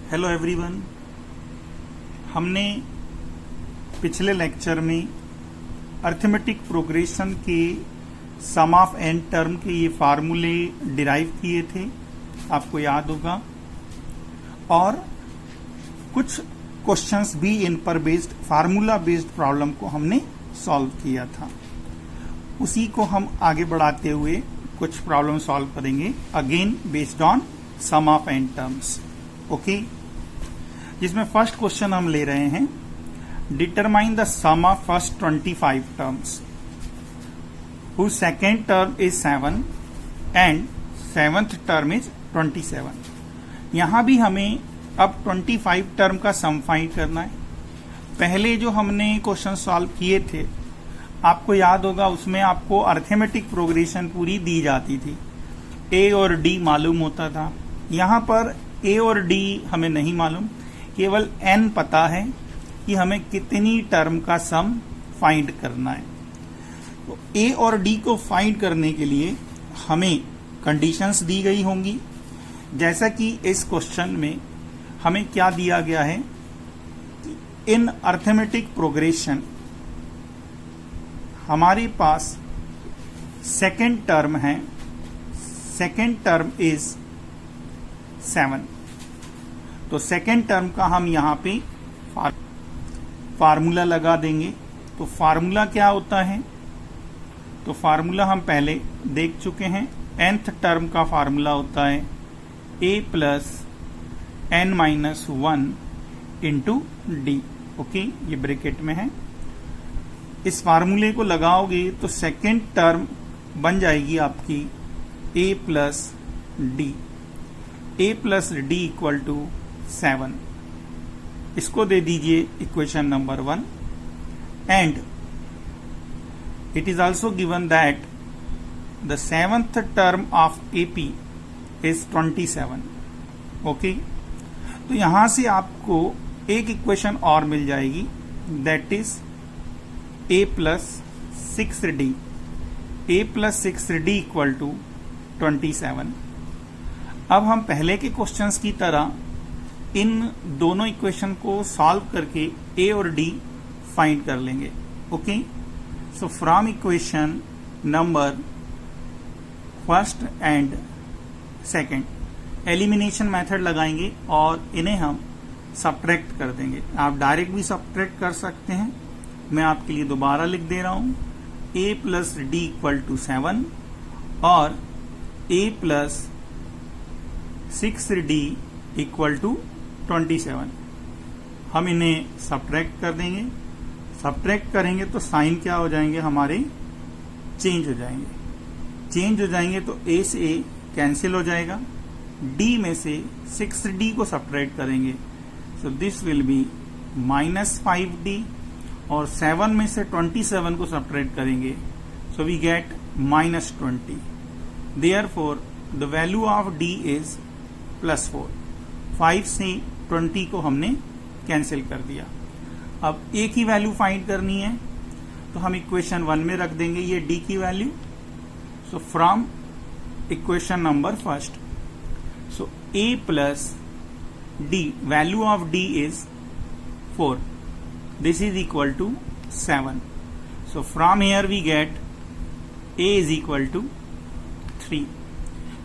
Hello everyone. हमने पिछले lecture में अरिथमेटिक प्रोग्रेशन के सम ऑफ एन टर्म के ये फार्मूले डिराइव किए थे, आपको याद होगा, और कुछ क्वेश्चंस भी इन पर बेस्ड फार्मूला बेस्ड प्रॉब्लम को हमने सॉल्व किया था। उसी को हम आगे बढ़ाते हुए कुछ प्रॉब्लम सॉल्व करेंगे, again based on some of an terms. Okay, जिसमें फर्स्ट क्वेश्चन हम ले रहे हैं, determine the sum of first 25 terms whose second term is 7 and 7th term is 27। यहां भी हमें अब 25 टर्म का सम फाइंड करना है। पहले जो हमने क्वेश्चन सॉल्व किए थे, आपको याद होगा, उसमें आपको अरिथमेटिक प्रोग्रेशन पूरी दी जाती थी, ए और डी मालूम होता था। यहां पर ए और डी हमें नहीं मालूम, केवल एन पता है कि हमें कितनी टर्म का सम फाइंड करना है। तो ए और डी को फाइंड करने के लिए हमें कंडीशंस दी गई होंगी, जैसा कि इस क्वेश्चन में हमें क्या दिया गया है, इन अरिथमेटिक प्रोग्रेशन हमारे पास सेकेंड टर्म है, सेकेंड टर्म इज 7। तो सेकेंड टर्म का हम यहां पे फार्मूला लगा देंगे। तो फार्मूला क्या होता है, तो फार्मूला हम पहले देख चुके हैं। nth टर्म का फार्मूला होता है a plus n minus 1 into d. Okay, ये ब्रैकेट में है। इस फार्मूले को लगाओगे तो सेकेंड टर्म बन जाएगी आपकी a plus d, a plus d equal to 7। इसको दे दीजिए equation number 1, and it is also given that the 7th term of AP is 27। Okay, तो यहां से आपको एक इक्वेशन और मिल जाएगी, that is a plus 6d, a plus 6d equal to 27। अब हम पहले के क्वेश्चंस की तरह इन दोनों इक्वेशन को सॉल्व करके ए और डी फाइंड कर लेंगे। Okay, so from equation number first and second elimination method लगाएंगे और इन्हें हम सब्ट्रैक्ट कर देंगे। आप डायरेक्ट भी सब्ट्रैक्ट कर सकते हैं, मैं आपके लिए दोबारा लिख दे रहा हूं, a plus d equal to 7 और a plus 6d equal to 27। हम इन्हें सब्ट्रैक्ट कर देंगे। सब्ट्रैक्ट करेंगे तो साइन क्या हो जाएंगे, हमारे चेंज हो जाएंगे। चेंज हो जाएंगे तो a से a कैंसिल हो जाएगा, d में से 6d को सब्ट्रैक्ट करेंगे, so this will be minus 5d, और 7 में से 27 को सब्ट्रैक्ट करेंगे, so we get minus 20। Therefore the value of d is plus 4। 5 से 20 को हमने कैंसिल कर दिया। अब a की वैल्यू फाइंड करनी है, तो हम इक्वेशन 1 में रख देंगे ये d की वैल्यू। So from equation number first, so a plus d, value of d is 4, this is equal to 7। So from here we get a is equal to 3।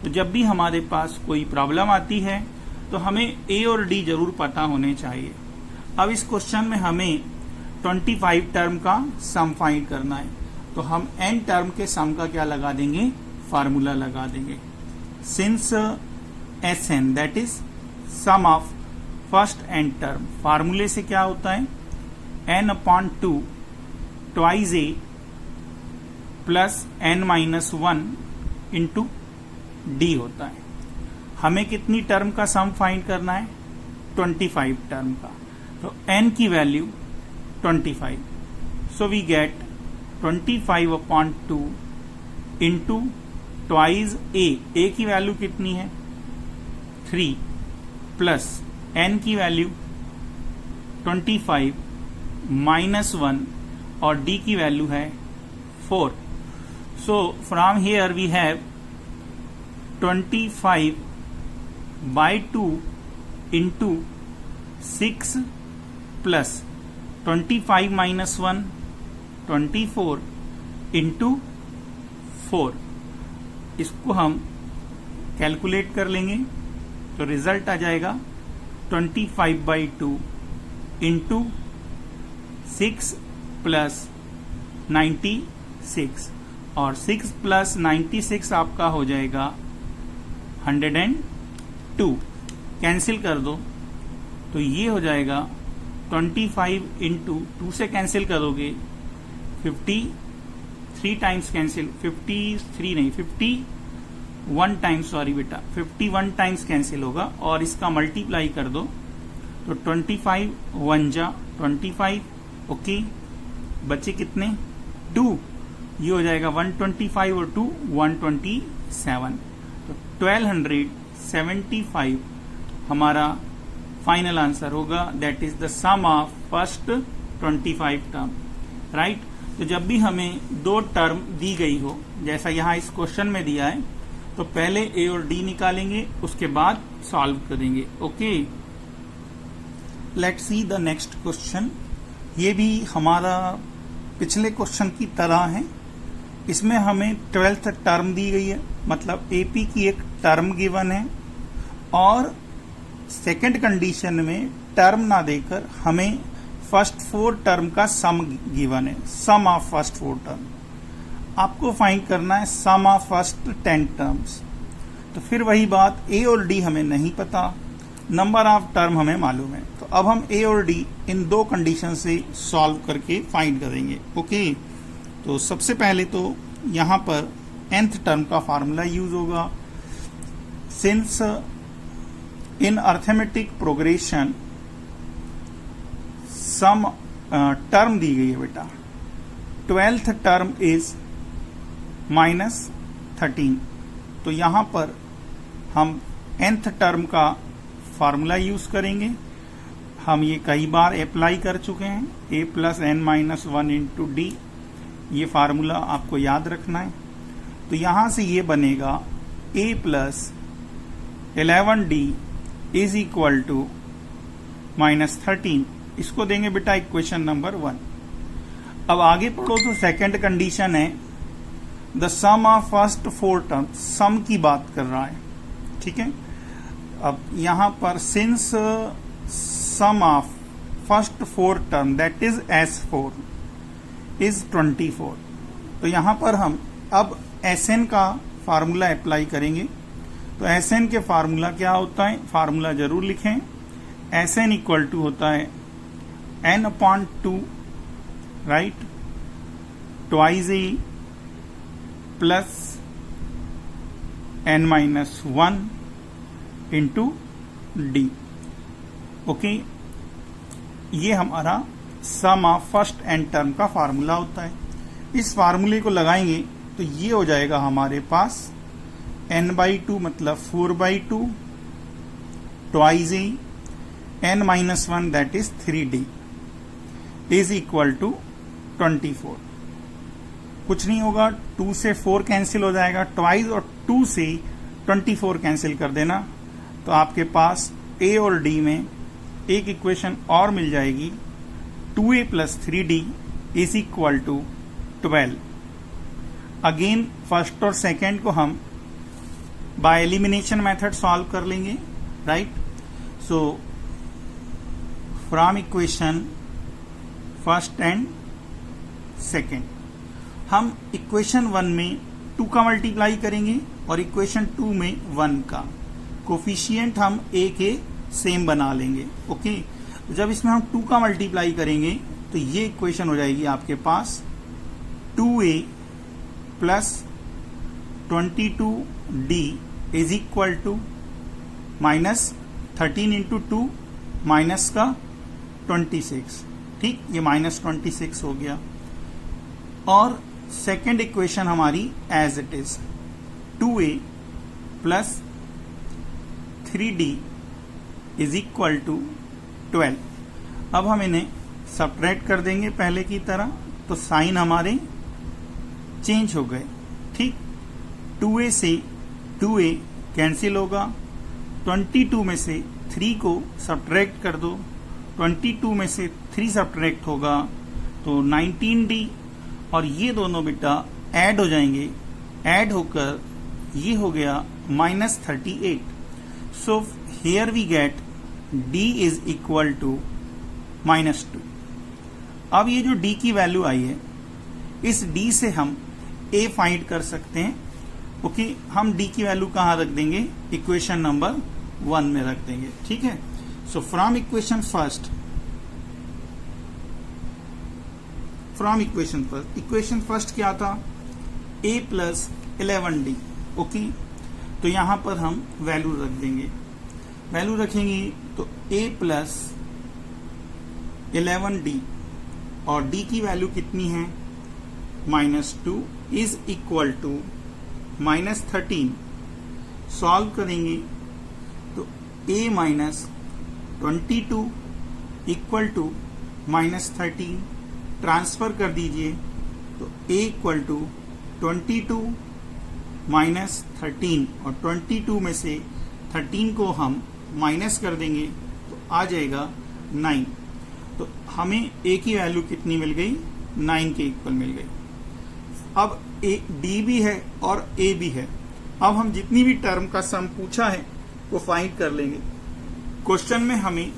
तो जब भी हमारे पास कोई प्रॉब्लम आती है तो हमें a और d जरूर पता होने चाहिए। अब इस क्वेश्चन में हमें 25 टर्म का सम फाइंड करना है, तो हम n टर्म के सम का क्या लगा देंगे, फार्मूला लगा देंगे। Since Sn that is sum of first n term, फार्मूले से क्या होता है, n upon 2 twice a plus n minus 1 into d होता है। हमें कितनी टर्म का सम फाइंड करना है, 25 टर्म का। तो n की value 25, so we get 25 upon 2 into twice a की वैल्यू कितनी है, 3, प्लस n की वैल्यू 25 माइनस 1 और d की वैल्यू है 4। So from here we have 25 by 2 into 6 plus 25 minus 1 24 into 4। इसको हम कैलकुलेट कर लेंगे तो रिजल्ट आ जाएगा 25/2 इंटू 6 प्लस 96 और 6 प्लस 96 आपका हो जाएगा 102। कैंसिल कर दो तो ये हो जाएगा 25 इंटू 2 से कैंसिल करोगे 53 टाइम्स कैंसिल, 53 नहीं 51 टाइम्स, सॉरी बेटा 51 टाइम्स कैंसिल होगा और इसका मल्टीप्लाई कर दो तो 25 1 जा 25, ओके बचे कितने 2, ये हो जाएगा 125 और 2 127, तो 1275 हमारा फाइनल आंसर होगा। That is the sum of first 25 term, right. तो जब भी हमें दो टर्म दी गई हो, जैसा यहां इस क्वेश्चन में दिया है, तो पहले ए और डी निकालेंगे, उसके बाद सॉल्व करेंगे। Okay, let's see the next question. ये भी हमारा पिछले क्वेश्चन की तरह है। इसमें हमें 12th टर्म दी गई है, मतलब एपी की एक टर्म गिवन है और सेकंड कंडीशन में टर्म ना देकर हमें फर्स्ट 4 टर्म का सम गिवन है, सम ऑफ फर्स्ट 4 टर्म। आपको फाइंड करना है सम ऑफ फर्स्ट 10 टर्म्स। तो फिर वही बात, ए और डी हमें नहीं पता, नंबर ऑफ टर्म हमें मालूम है। तो अब हम ए और डी इन दो कंडीशन से सॉल्व करके फाइंड करेंगे। ओके, तो सबसे पहले तो यहां पर nth टर्म का फार्मूला यूज होगा। Since in arithmetic progression sum term दी गई है बेटा, 12th टर्म इज -13, तो यहां पर हम nth टर्म का फार्मूला यूज करेंगे। हम ये कई बार अप्लाई कर चुके हैं, a plus n-1 into D, ये फार्मूला आपको याद रखना है। तो यहां से ये बनेगा a plus 11d is equal to -13, इसको देंगे बेटा इक्वेशन नंबर 1। अब आगे पढ़ो तो सेकंड कंडीशन है the sum of first 4 term, sum की बात कर रहा है, ठीक है। अब यहां पर since sum of first 4 term that is S4 is 24, तो यहां पर हम अब Sn का फार्मूला अप्लाई करेंगे। तो Sn के फार्मूला क्या होता है, फार्मूला जरूर लिखें। Sn इक्वल टू होता है n/2, right, twice a plus n-1 into d. Okay, ये हमारा sum of first n term का फार्मूला होता है। इस फार्मूले को लगाएंगे तो ये हो जाएगा हमारे पास n/2 मतलब 4/2 twice a n-1 that is 3d is equal to 24। कुछ नहीं होगा, 2 से 4 कैंसिल हो जाएगा, ट्वाइस और 2 से 24 कैंसिल कर देना, तो आपके पास ए और डी में एक इक्वेशन और मिल जाएगी, 2a plus 3d is equal to 12। Again first और सेकेंड को हम बाय एलिमिनेशन मेथड सॉल्व कर लेंगे, right. So from equation first and second हम इक्वेशन 1 में 2 का मल्टीप्लाई करेंगे और इक्वेशन 2 में 1 का। कोफिशिएंट हम a के सेम बना लेंगे। ओके, जब इसमें हम 2 का मल्टीप्लाई करेंगे तो ये इक्वेशन हो जाएगी आपके पास 2a plus 22d is equal to -13 into 2 minus का 26, ठीक, ये -26 हो गया। और सेकेंड इक्वेशन हमारी as it is 2a plus 3d is equal to 12। अब हम इन्हें सब्ट्रैक्ट कर देंगे पहले की तरह, तो साइन हमारे चेंज हो गए, ठीक। 2a से 2a कैंसिल होगा, 22 में से 3 को सब्ट्रैक्ट कर दो, 22 में से 3 सब्ट्रैक्ट होगा तो 19D, और ये दोनों बेटा ऐड हो जाएंगे, ऐड होकर ये हो गया -38। So here we get D is equal to -2। अब ये जो D की वैल्यू आई है, इस D से हम A फाइंड कर सकते हैं। ओके, हम D की वैल्यू कहां रख देंगे? इक्वेशन नंबर 1 में रख देंगे। ठीक है, सो from equation first, equation first क्या था? A plus 11D। ओके, तो यहां पर हम वैल्यू रख देंगे, वैल्यू रखेंगे तो A प्लस 11D, और D की वैल्यू कितनी है? -2 इज इक्वल टू -13। सॉल्व करेंगे तो A minus 22 equal to -13, transfer कर दीजिए तो A इक्वल टू 22 माइनस 13, और 22 में से 13 को हम माइनस कर देंगे तो आ जाएगा 9। तो हमें A की वैल्यू कितनी मिल गई? 9 के इक्वल मिल गई। अब D भी है और A भी है। अब हम जितनी भी टर्म का सम पूछा है वो फाइंड कर लेंगे। क्वेश्चन में हमें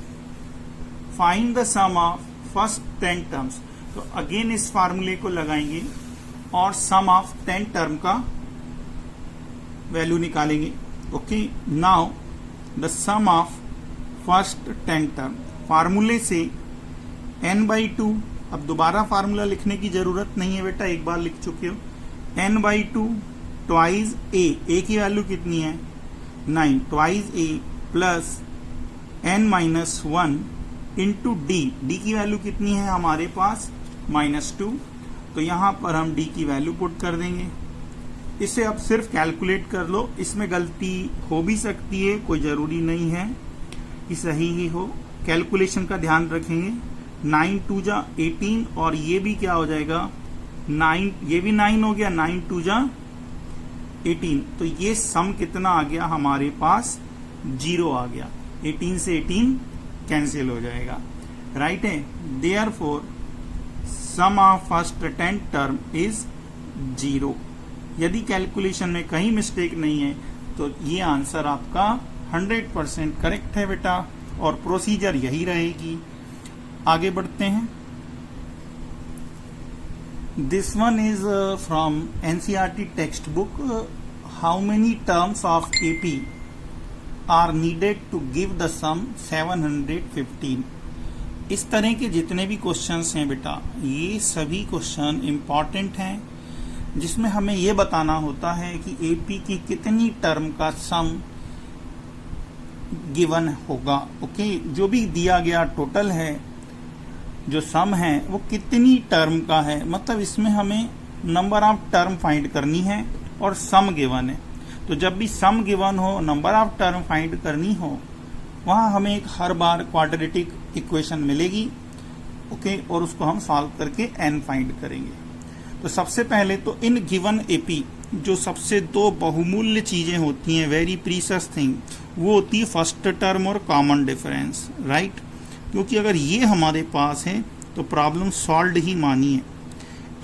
find the sum of first 10 terms, तो अगेन इस फार्मूले को लगाएंगे और सम ऑफ 10 टर्म का वैल्यू निकालेंगे। Okay, now the sum of first 10 term, फार्मूले से n/2, अब दोबारा फार्मूला लिखने की जरूरत नहीं है बेटा, एक बार लिख चुके हो। n/2 ट्वाइस A की वैल्यू कितनी है? 9, twice A plus n-1 into D की वैल्यू कितनी है हमारे पास? -2। तो यहां पर हम D की वैल्यू पुट कर देंगे। इसे अब सिर्फ कैलकुलेट कर लो, इसमें गलती हो भी सकती है, कोई जरूरी नहीं है कि सही ही हो। कैलकुलेशन का ध्यान रखेंगे। 9 2 जा 18, और ये भी क्या हो जाएगा? 9, ये भी 9 हो गया, 9 2 जा 18। तो ये सम कितना आ गया हमारे पास? 0 आ गया। 18 से 18 कैंसिल हो जाएगा, राइट है। Therefore sum of first 10 term is 0। यदि कैलकुलेशन में कहीं मिस्टेक नहीं है तो ये आंसर आपका 100% करेक्ट है बेटा, और प्रोसीजर यही रहेगी। आगे बढ़ते हैं। This one is from NCERT text book. How many terms of AP are needed to give the sum 715। इस तरह के जितने भी क्वेश्चंस हैं बेटा, ये सभी क्वेश्चन इंपॉर्टेंट हैं, जिसमें हमें ये बताना होता है कि एपी की कितनी टर्म का सम गिवन होगा। ओके, जो भी दिया गया टोटल है, जो सम है वो कितनी टर्म का है, मतलब इसमें हमें नंबर ऑफ टर्म फाइंड करनी है और सम गिवन है। तो जब भी सम गिवन हो, नंबर ऑफ टर्म फाइंड करनी हो, वहां हमें एक हर बार क्वाड्रेटिक इक्वेशन मिलेगी। ओके, और उसको हम सॉल्व करके n फाइंड करेंगे। तो सबसे पहले तो इन गिवन एपी जो सबसे दो बहुमूल्य चीजें होती हैं, वेरी प्रीशियस थिंग, वो होती है फर्स्ट टर्म और कॉमन डिफरेंस, राइट। क्योंकि अगर ये हमारे पास है तो प्रॉब्लम सॉल्व ही मानिए।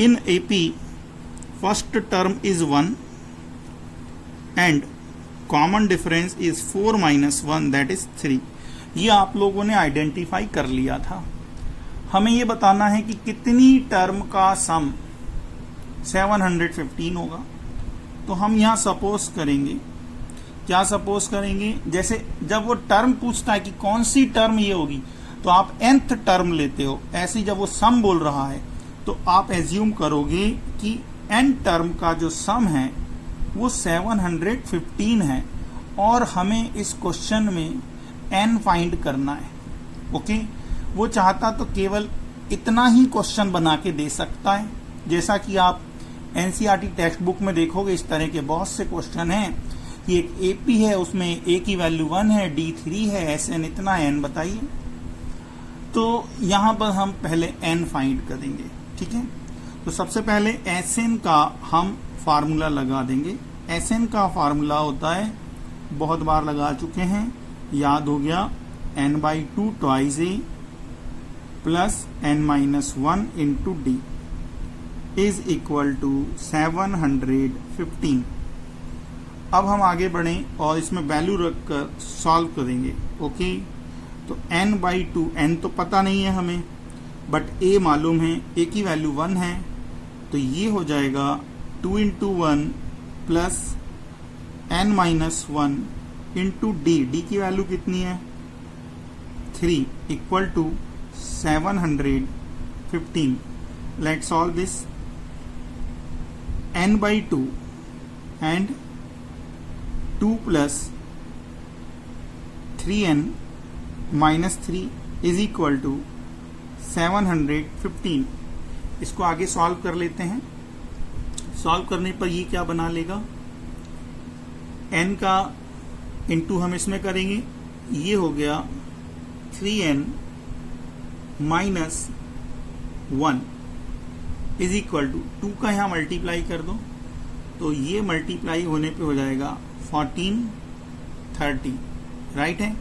In AP first term is 1 and common difference is 4 - 1 that is 3। ये आप लोगों ने आइडेंटिफाई कर लिया था। हमें ये बताना है कि कितनी टर्म का सम 715 होगा। तो हम यहां सपोज करेंगे, क्या सपोज करेंगे? जैसे जब वो टर्म पूछता है कि कौन सी टर्म ये होगी, तो आप nth टर्म लेते हो। ऐसे जब वो सम बोल रहा है तो आप एज्यूम करोगे कि n टर्म का जो सम है वो 715 है, और हमें इस क्वेश्चन में n फाइंड करना है। ओके, वो चाहता तो केवल इतना ही क्वेश्चन बना के दे सकता है। जैसा कि आप एनसीईआरटी टेक्स्ट बुक में देखोगे, इस तरह के बहुत से क्वेश्चन हैं कि एक एपी है, उसमें a की वैल्यू 1 है, d 3 है, Sn इतना है, n बताइए। तो यहां पर हम पहले n फाइंड करेंगे, ठीक है। तो सबसे पहले Sn का हम फार्मूला लगा देंगे। Sn का फार्मूला होता है, बहुत बार लगा चुके हैं, याद हो गया n/2 twice a plus n-1 into D is equal to 715। अब हम आगे बढ़ें और इसमें वैल्यू रखकर सॉल्व करेंगे। ओके, तो n/2, n तो पता नहीं है हमें, बट a मालूम है, a की वैल्यू 1 है, तो ये हो जाएगा 2 into 1 plus n-1 into D की वैल्यू कितनी है 3 equal to 715। Let's solve this. n/2 and 2 plus 3n minus 3 is equal to 715। इसको आगे सॉल्व कर लेते हैं। सॉल्व करने पर ये क्या बना लेगा, n का इंटू हम इसमें करेंगे, ये हो गया 3n minus 1 is equal to 2 का यहां मल्टीप्लाई कर दो, तो ये मल्टीप्लाई होने पे हो जाएगा 1430, राइट है।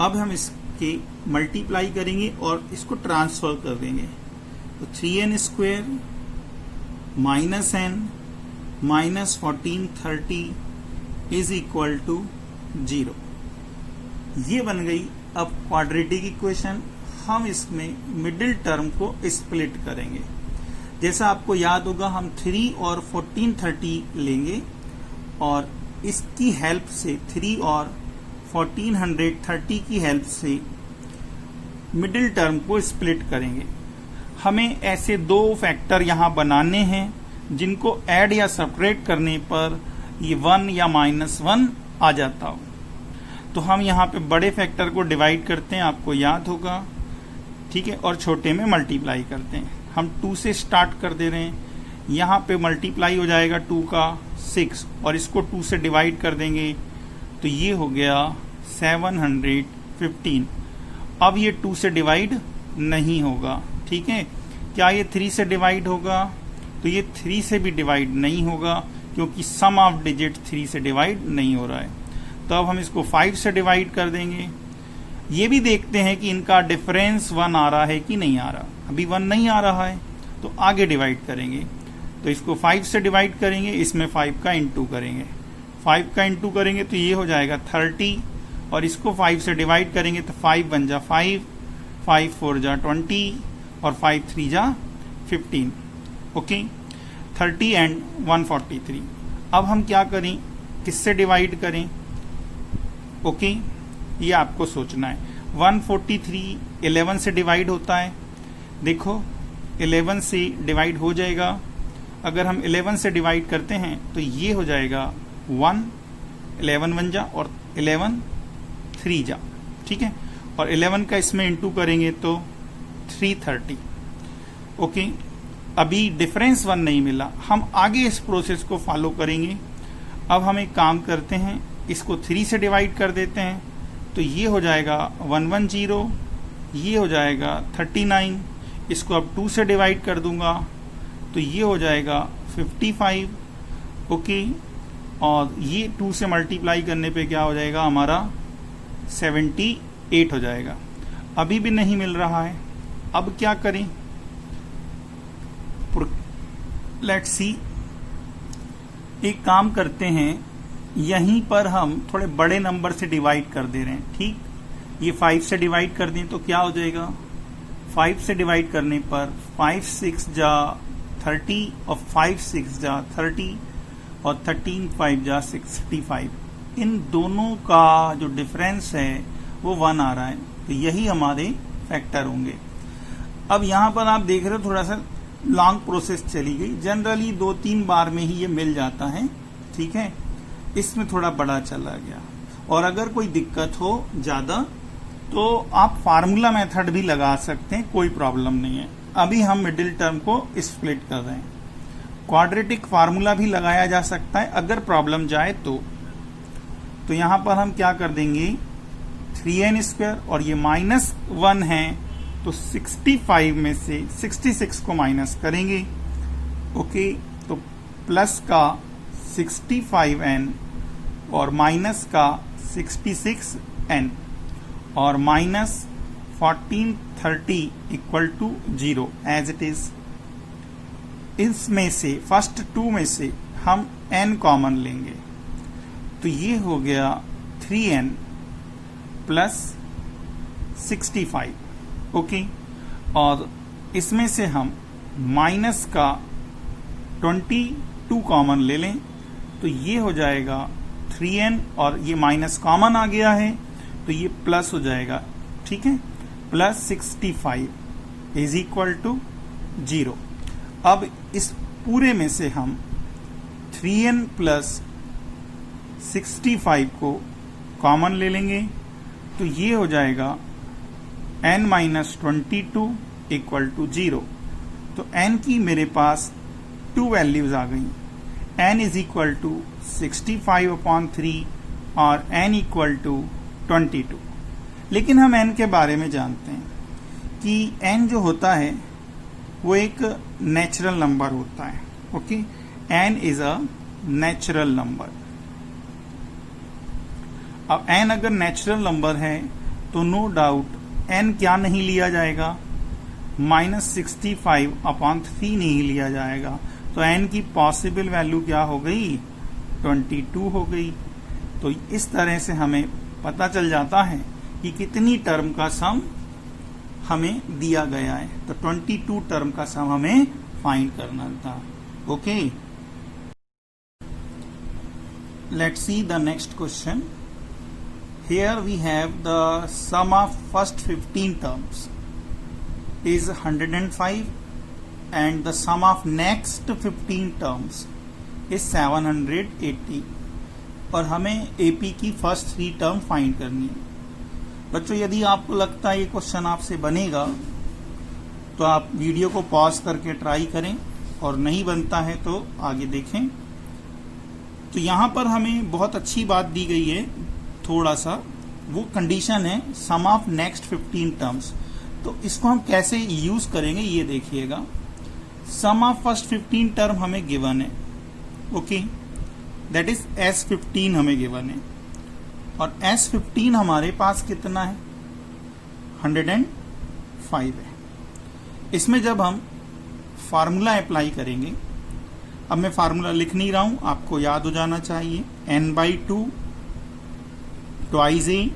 अब हम इसके मल्टीप्लाई करेंगे और इसको ट्रांसफर कर देंगे, तो 3n square minus n minus 1430 is equal to 0। ये बन गई अब क्वाड्रेटिक इक्वेशन। हम इसमें मिडिल टर्म को स्प्लिट करेंगे। जैसा आपको याद होगा, हम 3 और 1430 लेंगे और इसकी हेल्प से 3 और 1430 की हेल्प से मिडिल टर्म को स्प्लिट करेंगे। हमें ऐसे दो फैक्टर यहां बनाने हैं जिनको ऐड या सब्ट्रैक्ट करने पर ये 1 या -1 आ जाता हो। तो हम यहाँ पे बड़े फैक्टर को डिवाइड करते हैं, आपको याद होगा, ठीक है, और छोटे में मल्टीप्लाई करते हैं। हम 2 से स्टार्ट कर दे रहे हैं, यहाँ पे मल्टीप्लाई हो जाएगा 2 का 6 और इसको 2 से डिवाइड कर देंगे, तो ये हो गया 715। अब ये 2 से डिवाइड नहीं होगा, ठीक है। क्या ये 3 से डिवाइड होगा, तो ये 3 से भी डिवाइड नहीं होगा क्योंकि सम ऑफ डिजिट 3 से डिवाइड नहीं हो रहा है। तो अब हम इसको 5 से डिवाइड कर देंगे। ये भी देखते हैं कि इनका डिफरेंस 1 आ रहा है कि नहीं आ रहा। अभी 1 नहीं आ रहा है तो आगे डिवाइड करेंगे, तो इसको 5 से डिवाइड करेंगे, इसमें 5 का इंटू करेंगे। 5 का इंटू करेंगे तो ये हो जाएगा 30 और इसको 5 से डिवाइड करेंगे तो 5 बन जा 5, 5 4 जा 20 और 5 3 जा 15। Okay, 30 and 143। अब हम क्या करें, किससे डिवाइड करें, ओके, ये आपको सोचना है। 143 11 से डिवाइड होता है, देखो 11 से डिवाइड हो जाएगा। अगर हम 11 से डिवाइड करते हैं तो ये हो जाएगा 1, 11 1 जा और 11 3 जा, ठीक है, और 11 का इसमें इंटू करेंगे तो 330। ओके, अभी डिफरेंस 1 नहीं मिला, हम आगे इस प्रोसेस को फॉलो करेंगे। अब हम एक काम करते हैं, इसको 3 से डिवाइड कर देते हैं, तो ये हो जाएगा 110, ये हो जाएगा 39, इसको अब 2 से डिवाइड कर दूंगा तो ये हो जाएगा 55। ओके, और ये 2 से मल्टीप्लाई करने पे क्या हो जाएगा हमारा 78 हो जाएगा। अभी भी नहीं मिल रहा है, अब क्या करें, लेट्स सी, एक काम करते हैं, यहीं पर हम थोड़े बड़े नंबर से डिवाइड कर दे रहे हैं, ठीक। ये 5 से डिवाइड कर दें तो क्या हो जाएगा, 5 से डिवाइड करने पर 5 6 जा 30 और 5 6 जा 30 और 13 5 जा 65। इन दोनों का जो डिफरेंस है वो 1 आ रहा है, तो यही हमारे फैक्टर होंगे। अब यहां पर आप देख रहे हो थोड़ा सा लॉन्ग प्रोसेस चली गई, जनरली 2-3 बार में ही ये मिल जाता है, ठीक है। इसमें थोड़ा बड़ा चला गया, और अगर कोई दिक्कत हो ज्यादा तो आप फार्मूला मेथड भी लगा सकते हैं, कोई प्रॉब्लम नहीं है। अभी हम मिडिल टर्म को स्प्लिट कर रहे हैं, क्वाड्रेटिक फार्मूला भी लगाया जा सकता है अगर प्रॉब्लम जाए तो यहां पर हम क्या कर देंगे, 3n² और ये -1 है तो 65 में से 66 को माइनस करेंगे। ओके, तो प्लस का 65n और माइनस का 66n और minus 1430 equal to 0 as it is. इसमें से फर्स्ट टू में से हम n कॉमन लेंगे, तो ये हो गया 3n प्लस 65, ओके। और इसमें से हम माइनस का 22 कॉमन ले लें, तो ये हो जाएगा 3n और ये माइनस कॉमन आ गया है तो ये प्लस हो जाएगा, ठीक है। Plus 65 is equal to 0। अब इस पूरे में से हम 3n प्लस 65 को कॉमन ले लेंगे, तो ये हो जाएगा n माइनस 22 इक्वल टू 0। तो n की मेरे पास 2 वैल्यूज आ गई, n इज इक्वल टू 65/3 और n इक्वल टू 22। लेकिन हम n के बारे में जानते हैं कि n जो होता है वो एक नेचुरल नंबर होता है, okay. n is a natural number. अब n अगर नेचुरल नंबर है तो नो डाउट n क्या नहीं लिया जाएगा, -65/3 नहीं लिया जाएगा। तो n की पॉसिबल वैल्यू क्या हो गई, 22 हो गई। तो इस तरह से हमें पता चल जाता है कि कितनी टर्म का सम हमें दिया गया है। तो 22 टर्म का सम हमें फाइंड करना था, okay. Let's see the next question. Here we have the sum of first 15 terms is 105 and the sum of next 15 terms is 780 और हमें AP की फर्स्ट 3 टर्म फाइंड करनी है। बच्चों यदि आपको लगता है ये क्वेश्चन आपसे बनेगा तो आप वीडियो को पॉज करके ट्राई करें, और नहीं बनता है तो आगे देखें। तो यहां पर हमें बहुत अच्छी बात दी गई है, थोड़ा सा वो कंडीशन है सम ऑफ नेक्स्ट 15 टर्म्स। तो इसको हम कैसे यूज करेंगे ये देखिएगा। सम ऑफ फर्स्ट 15 टर्म हमें गिवन है, ओके, दैट इज S15 हमें गिवन है, और S15 हमारे पास कितना है, 105 है। इसमें जब हम फार्मूला अप्लाई करेंगे, अब मैं फार्मूला लिख नहीं रहा हूं, आपको याद हो जाना चाहिए, n/2 twice a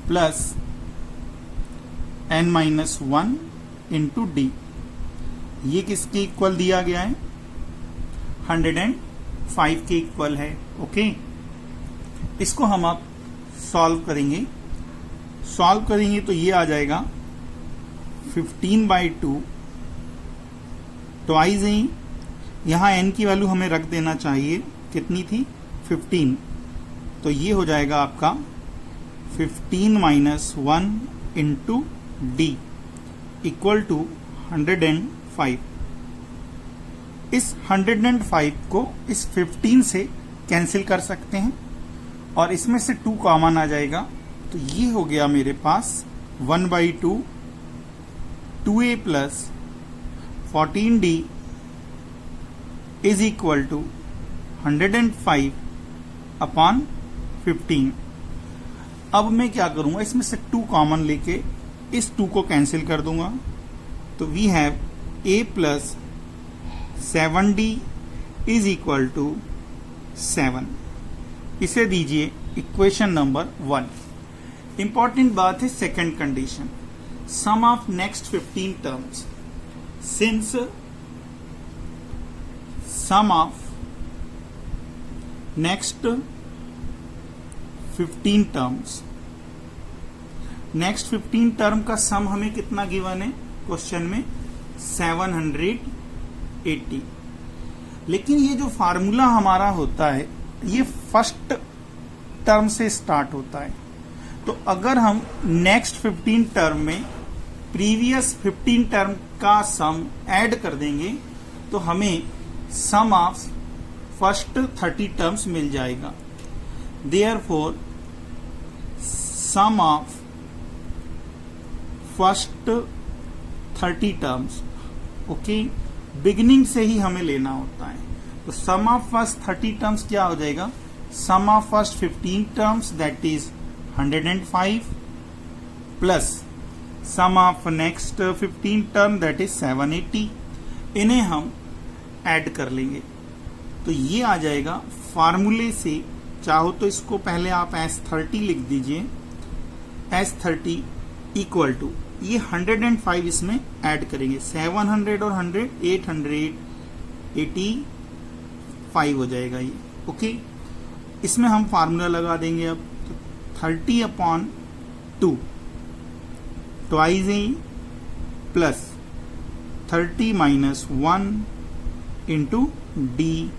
plus n-1 into D. ये किसके इक्वल दिया गया है, 105 के इक्वल है, ओके। इसको हम आप सॉल्व करेंगे तो ये आ जाएगा 15/2 ट्वाइस a। यहां n की वैल्यू हमें रख देना चाहिए, कितनी थी, 15। तो ये हो जाएगा आपका 15-1 इंटू डी इक्वल टू 105। इस 105 को इस 15 से कैंसिल कर सकते हैं और इसमें से 2 कॉमन आ जाएगा, तो ये हो गया मेरे पास 1/2 2a plus 14d is equal to 105/15। अब मैं क्या करूंगा, इसमें से 2 कॉमन लेके इस 2 को कैंसिल कर दूंगा, तो we have a plus 7d is equal to 7। इसे दीजिए इक्वेशन नंबर 1। इंपॉर्टेंट बात है second condition, sum of next 15 terms. Since sum of next 15 terms, next 15 term का सम हमें कितना गिवन है क्वेश्चन में, 780। लेकिन ये जो फार्मूला हमारा होता है ये फर्स्ट टर्म से स्टार्ट होता है, तो अगर हम नेक्स्ट 15 टर्म में प्रीवियस 15 टर्म का सम ऐड कर देंगे तो हमें सम ऑफ फर्स्ट 30 टर्म्स मिल जाएगा। Therefore sum of first 30 terms, okay, beginning से ही हमें लेना होता है। तो सम ऑफ फर्स्ट 30 टर्म्स क्या हो जाएगा, sum of first 15 terms that is 105 plus sum of next 15 term that is 780, इन्हें हम ऐड कर लेंगे तो ये आ जाएगा फार्मूले से। चाहो तो इसको पहले आप S30 लिख दीजिए, S30 इक्वल टू ये 105 इसमें ऐड करेंगे, 700 और 100 885 हो जाएगा ये। ओके, इसमें हम फार्मूला लगा देंगे अब, तो 30/2 twice a plus 30 - 1 into D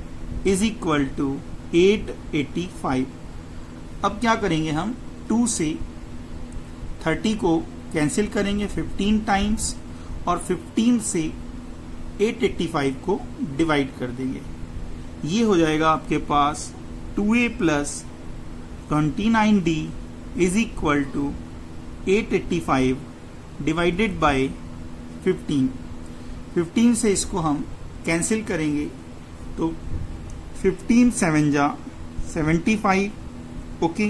is equal to 885। अब क्या करेंगे हम, 2 से 30 को कैंसिल करेंगे 15 टाइम्स और 15 से 885 को डिवाइड कर देंगे। ये हो जाएगा आपके पास 2a plus 29d is equal to 885 divided by 15। 15 से इसको हम कैंसिल करेंगे तो 15 7 जा 75। ओके,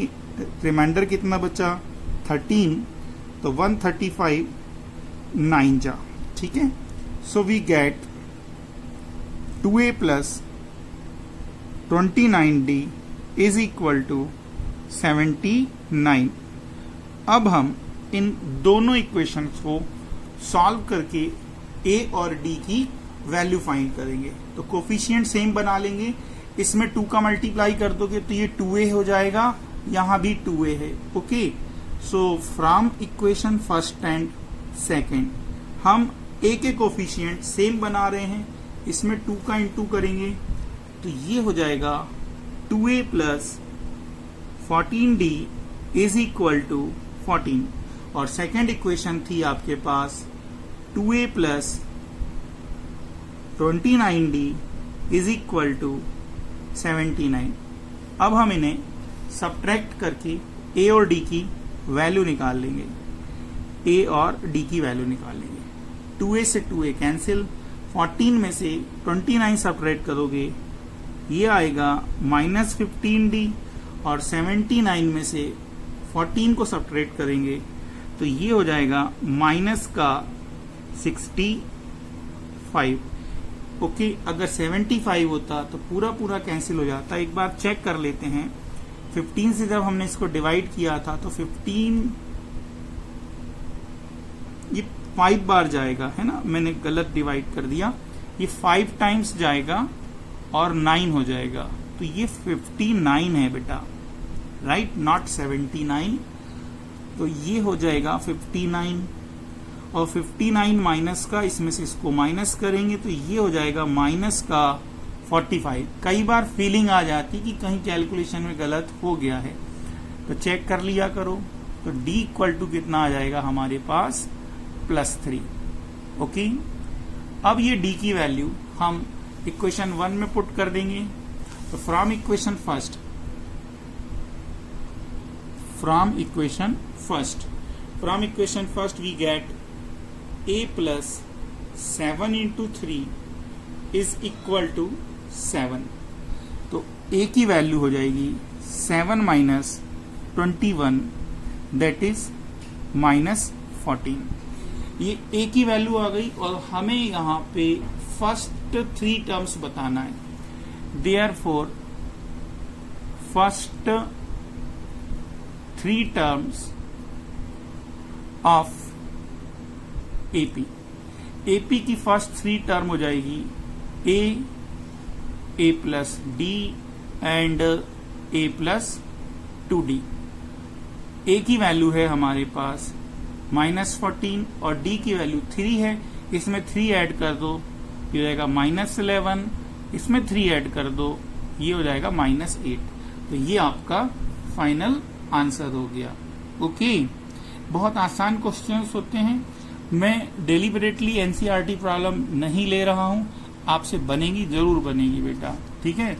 रिमाइंडर कितना बचा 13, तो 135 9 जा, ठीक है। So we get 2a plus 29d is equal to 79। अब हम इन दोनों इक्वेशंस को सॉल्व करके a और d की वैल्यू फाइंड करेंगे। तो कोफिशिएंट सेम बना लेंगे, इसमें 2 का मल्टीप्लाई कर दोगे तो ये 2a हो जाएगा, यहां भी 2a है। Okay, so from equation first and second हम a के कोफिशिएंट सेम बना रहे हैं, इसमें 2 का इंटू करेंगे तो ये हो जाएगा 2a plus 14d is equal to 14। और सेकेंड इक्वेशन थी आपके पास 2a plus 29d is equal to 79। अब हम इन्हें सब्ट्रैक्ट करके a और d की वैल्यू निकाल लेंगे, a और d की वैल्यू निकाल लेंगे। 2a से 2a कैंसिल, 14 में से 29 सब्ट्रैक्ट करोगे ये आएगा -15d और 79 में से 14 को सब्ट्रैक्ट करेंगे तो ये हो जाएगा -65। ओके, अगर 75 होता तो पूरा पूरा कैंसिल हो जाता। एक बार चेक कर लेते हैं, 15 से जब हमने इसको डिवाइड किया था तो 15 ये 5 बार जाएगा, है ना, मैंने गलत डिवाइड कर दिया, ये 5 टाइम्स जाएगा और 9 हो जाएगा, तो ये 59 है बेटा, राइट, नॉट 79। तो ये हो जाएगा 59 और 59 माइनस का, इसमें से इसको माइनस करेंगे तो ये हो जाएगा माइनस का 45। कई बार फीलिंग आ जाती कि कहीं कैलकुलेशन में गलत हो गया है, तो चेक कर लिया करो। तो d इक्वल टू कितना आ जाएगा हमारे पास +3। ओके, अब ये d की वैल्यू हम इक्वेशन 1 में पुट कर देंगे। तो from equation first we get a plus 7 into 3 is equal to 7। तो a की वैल्यू हो जाएगी 7 माइनस 21 दैट इज -14। ये a की वैल्यू आ गई और हमें यहाँ पे फर्स्ट 3 टर्म्स बताना है। Therefore first 3 terms of AP की फर्स्ट 3 टर्म हो जाएगी a plus d and a plus 2d। a की वैल्यू है हमारे पास -14 और d की वैल्यू 3 है, इसमें 3 ऐड कर दो ये हो जाएगा -11, इसमें 3 ऐड कर दो ये हो जाएगा -8। तो ये आपका फाइनल आंसर हो गया। ओके, बहुत आसान क्वेश्चंस होते हैं, मैं डेलिबरेटली एनसीईआरटी प्रॉब्लम नहीं ले रहा हूं, आपसे बनेगी, जरूर बनेगी बेटा, ठीक है।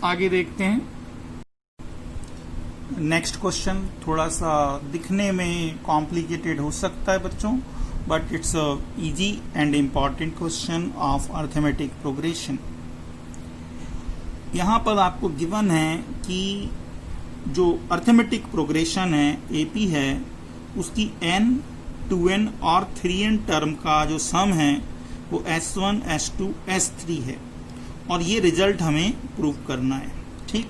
आगे देखते हैं नेक्स्ट क्वेश्चन। थोड़ा सा दिखने में कॉम्प्लिकेटेड हो सकता है बच्चों, but it's a easy and important question of arithmetic progression. यहां पर आपको गिवन है कि जो अर्थमेटिक प्रोग्रेशन है एपी है उसकी n 2n और 3n टर्म का जो सम है वो S1 S2 S3 है और ये रिजल्ट हमें प्रूव करना है। ठीक,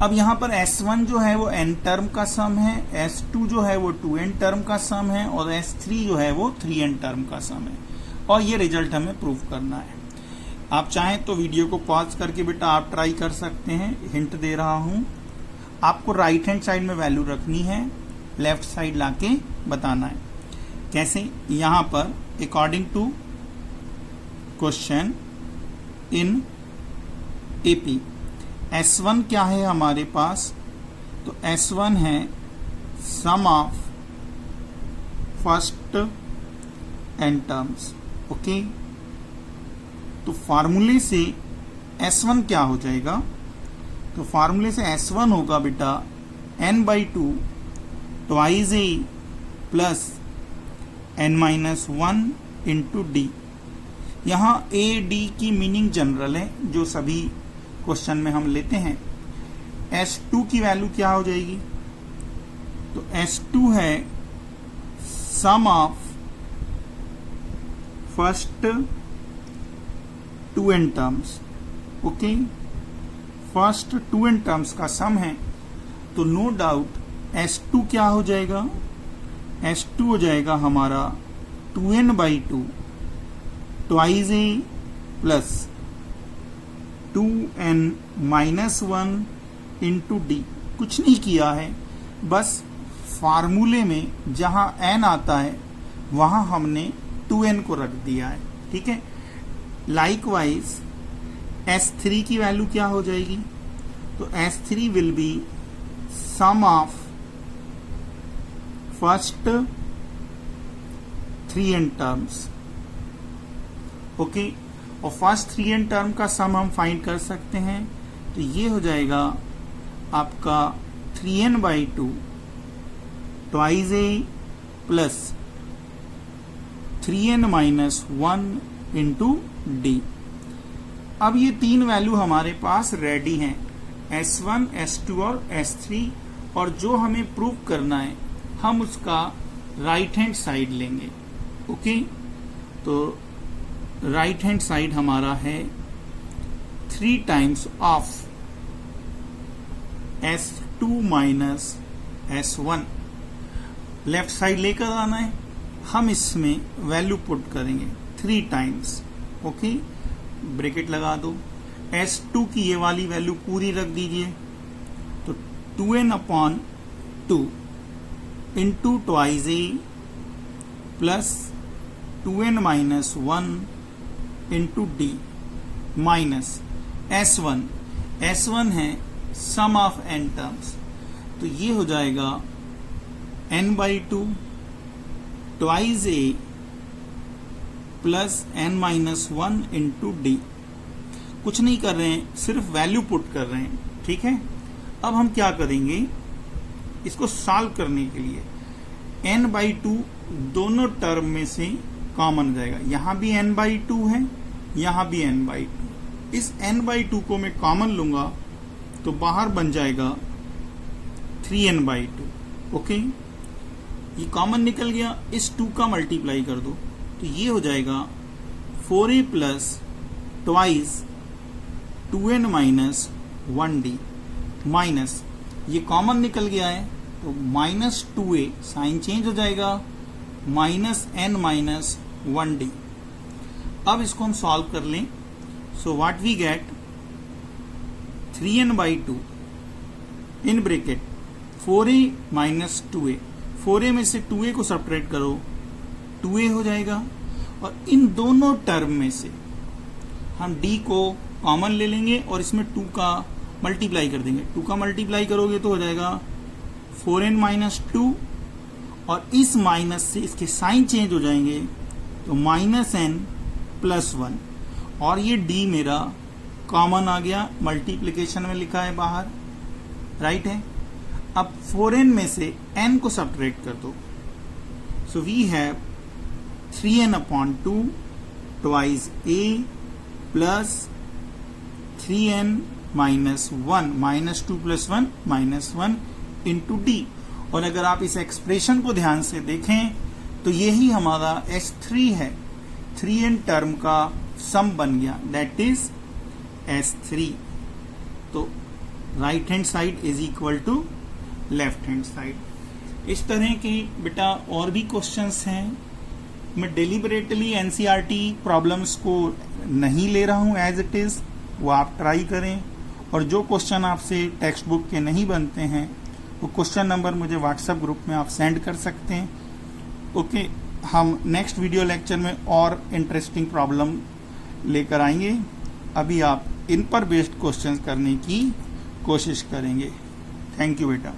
अब यहां पर S1 जो है वो n टर्म का सम है, S2 जो है वो 2n टर्म का सम है और S3 जो है वो 3n टर्म का सम है और ये रिजल्ट हमें प्रूव करना है। आप चाहें तो वीडियो को पॉज करके बेटा आप ट्राई कर सकते हैं। हिंट दे रहा हूं, आपको राइट हैंड साइड में वैल्यू रखनी है, लेफ्ट साइड लाके बताना है। कैसे? यहां पर according to question in AP S1 क्या है हमारे पास? तो S1 है sum of first n terms. Okay, तो फार्मूले से S1 क्या हो जाएगा? तो फार्मूले से S1 होगा बेटा n/2 twice a plus n-1 into D. यहां a d की मीनिंग जनरल है जो सभी क्वेश्चन में हम लेते हैं। S2 की वैल्यू क्या हो जाएगी? तो S2 है sum of first 2n terms. Okay, first 2n terms का सम है तो नो डाउट S2 क्या हो जाएगा? S2 हो जाएगा हमारा 2n/2 twice a plus 2n-1 into D. कुछ नहीं किया है, बस फार्मूले में जहां n आता है वहां हमने 2n को रख दिया है। ठीक है, लाइकवाइज S3 की वैल्यू क्या हो जाएगी? तो S3 will be sum of first 3n terms. Okay, और फर्स्ट 3n टर्म का सम हम फाइंड कर सकते हैं, तो ये हो जाएगा आपका 3n/2 twice a plus 3n-1 into D. अब ये तीन वैल्यू हमारे पास रेडी हैं, S1, S2 और S3, और जो हमें प्रूव करना है हम उसका राइट हैंड साइड लेंगे। ओके, तो राइट हैंड साइड हमारा है 3 times of S2 minus S1। Left side लेकर आना है, हम इसमें वैल्यू पुट करेंगे 3 टाइम्स। ओके, ब्रैकेट लगा दो। S2 की ये वाली वैल्यू पूरी रख दीजिए, तो 2n/2 into twice a plus 2n-1 into D minus S1। S1 है सम ऑफ n टर्म्स, तो ये हो जाएगा n/2 twice a plus n-1 into D. कुछ नहीं कर रहे हैं, सिर्फ वैल्यू पुट कर रहे हैं। ठीक है, अब हम क्या करेंगे, इसको सॉल्व करने के लिए n/2 दोनों टर्म में से कॉमन जाएगा। यहां भी n/2 है, यहां भी n/2। इस n/2 को मैं कॉमन लूंगा तो बाहर बन जाएगा 3n/2। ओके, ये कॉमन निकल गया, इस 2 का मल्टीप्लाई कर दो तो ये हो जाएगा 4a plus twice 2n-1d minus, ये कॉमन निकल गया है तो माइनस 2a, साइन चेंज हो जाएगा, माइनस n-1d। अब इसको हम सॉल्व कर लें, so what we get 3n/2 in bracket 4a minus 2a। 4a में से 2a को सब्ट्रैक्ट करो, 2a हो जाएगा, और इन दोनों टर्म में से हम d को कॉमन ले लेंगे और इसमें 2 का मल्टीप्लाई कर देंगे। 2 का मल्टीप्लाई करोगे तो हो जाएगा 4n-2, और इस माइनस से इसके साइन चेंज हो जाएंगे तो -n+1, और ये d मेरा कॉमन आ गया, मल्टीप्लिकेशन में लिखा है बाहर, राइट है। अब 4n में से n को सब्ट्रैक्ट कर दो, so we have 3n/2 twice a plus 3n minus 1 minus 2 plus 1 minus 1 into D. और अगर आप इस एक्सप्रेशन को ध्यान से देखें तो यही हमारा S3 है, 3n टर्म का सम बन गया, दैट इज S3। तो right hand side is equal to left hand side. इस तरह की बेटा और भी क्वेश्चंस हैं। मैं डेलिबरेटली एनसीईआरटी प्रॉब्लम्स को नहीं ले रहा हूं एज इट इज, वो आप ट्राई करें। और जो क्वेश्चन आपसे टेक्स्ट बुक के नहीं बनते हैं वो क्वेश्चन नंबर मुझे व्हाट्सएप ग्रुप में आप सेंड कर सकते हैं। ओके, हम नेक्स्ट वीडियो लेक्चर में और इंटरेस्टिंग प्रॉब्लम लेकर आएंगे। अभी आप इन पर बेस्ड क्वेश्चन करने की कोशिश करेंगे। थैंक यू बेटा।